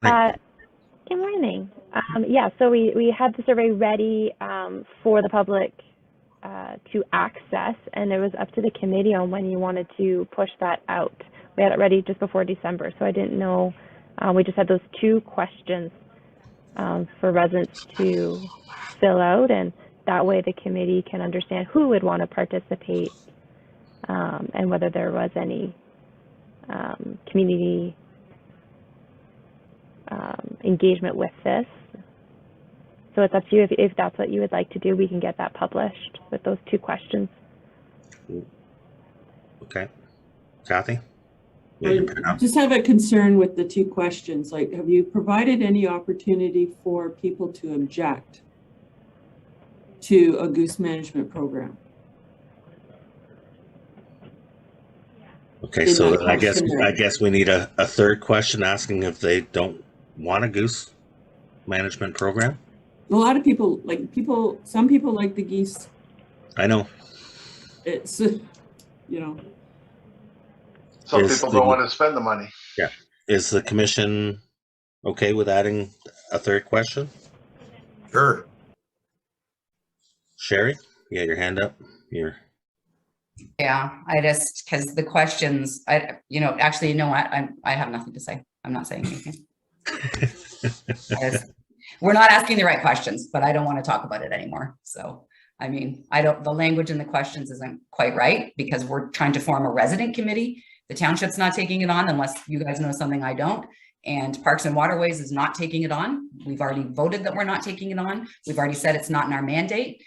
Right. Good morning. Yeah, so we had the survey ready for the public to access, and it was up to the committee on when you wanted to push that out. We had it ready just before December, so I didn't know. We just had those two questions for residents to fill out, and that way the committee can understand who would want to participate and whether there was any community engagement with this. So it's up to you. If that's what you would like to do, we can get that published with those two questions. Okay. Kathy? I just have a concern with the two questions. Like, have you provided any opportunity for people to object to a goose management program? Okay, so I guess we need a third question asking if they don't want a goose management program. A lot of people some people like the geese. I know. It's, you know. Some people don't want to spend the money. Yeah. Is the commission okay with adding a third question? Sure. Sherry, you got your hand up here. Yeah, I just, because the questions, actually, you know what? I have nothing to say. I'm not saying anything. We're not asking the right questions, but I don't want to talk about it anymore. So, I mean, the language in the questions isn't quite right because we're trying to form a resident committee. The township's not taking it on unless you guys know something I don't. And Parks and Waterways is not taking it on. We've already voted that we're not taking it on. We've already said it's not in our mandate.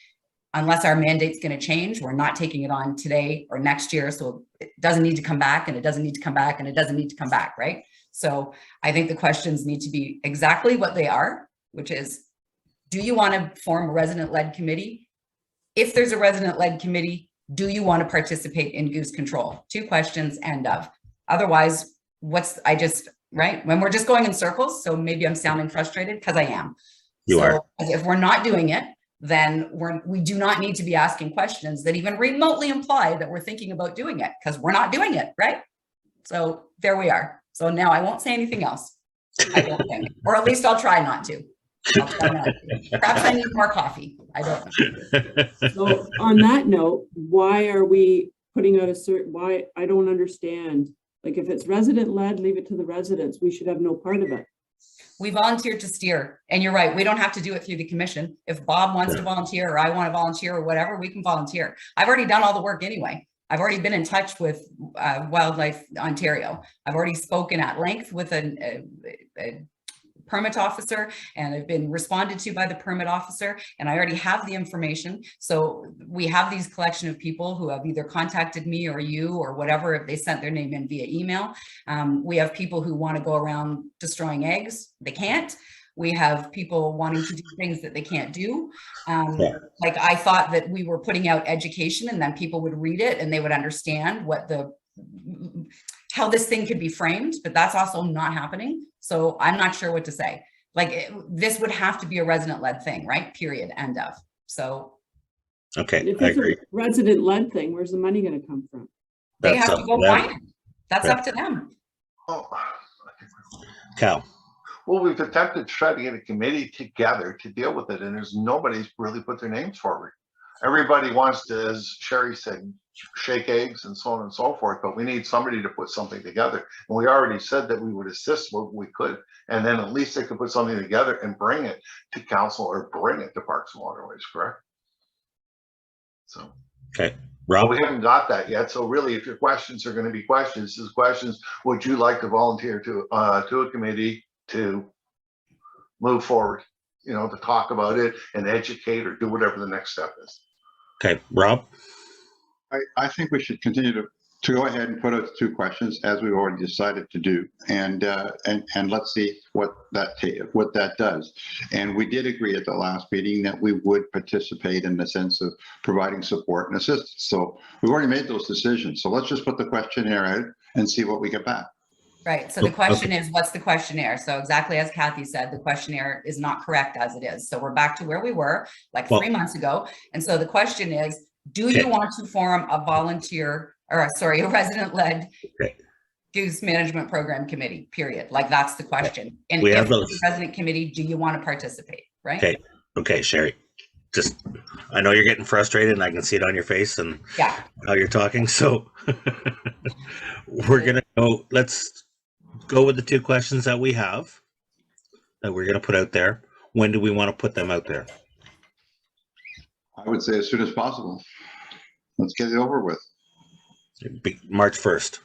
Unless our mandate's going to change, we're not taking it on today or next year. So it doesn't need to come back, and it doesn't need to come back, and it doesn't need to come back, right? So I think the questions need to be exactly what they are, which is, do you want to form a resident-led committee? If there's a resident-led committee, do you want to participate in goose control? Two questions, end of. Otherwise, right? When we're just going in circles, so maybe I'm sounding frustrated because I am. You are. If we're not doing it, then we do not need to be asking questions that even remotely imply that we're thinking about doing it, because we're not doing it, right? So there we are. So now I won't say anything else, I don't think, or at least I'll try not to. Perhaps I need more coffee. I don't know. So on that note, why are we putting out why? I don't understand. Like, if it's resident-led, leave it to the residents. We should have no part of it. We volunteered to steer, and you're right. We don't have to do it through the commission. If Bob wants to volunteer, or I want to volunteer, or whatever, we can volunteer. I've already done all the work anyway. I've already been in touch with Wildlife Ontario. I've already spoken at length with a permit officer, and I've been responded to by the permit officer, and I already have the information. So we have these collection of people who have either contacted me or you or whatever, if they sent their name in via email. We have people who want to go around destroying eggs. They can't. We have people wanting to do things that they can't do. Like, I thought that we were putting out education, and then people would read it and they would understand how this thing could be framed, but that's also not happening. So I'm not sure what to say. Like, this would have to be a resident-led thing, right? Period. End of. So. Okay, if it's a resident-led thing, where's the money going to come from? They have to go find it. That's up to them. Oh. Cal. Well, we've attempted to try to get a committee together to deal with it, and there's nobody's really put their names forward. Everybody wants to, as Sherry said, shake eggs and so on and so forth, but we need somebody to put something together. And we already said that we would assist what we could, and then at least they could put something together and bring it to council or bring it to Parks and Waterways, correct? So. Okay. Rob? Well, we haven't got that yet. So really, if your questions are going to be questions, would you like to volunteer to a committee to move forward, to talk about it and educate or do whatever the next step is? Okay, Rob? I think we should continue to go ahead and put out the two questions as we've already decided to do, and let's see what that does. And we did agree at the last meeting that we would participate in the sense of providing support and assistance. So we've already made those decisions. So let's just put the questionnaire out and see what we get back. Right. So the question is, what's the questionnaire? So exactly as Kathy said, the questionnaire is not correct as it is. So we're back to where we were like 3 months ago. And so the question is, do you want to form a resident-led Goose Management Program Committee, period. Like, that's the question. And We if have the those. President Committee, do you want to participate, right? Okay. Okay, Sherry. Just, I know you're getting frustrated and I can see it on your face and Yeah. how you're talking. So we're going to go, let's go with the 2 questions that we have that we're going to put out there. When do we want to put them out there? I would say as soon as possible. Let's get it over with. March 1st.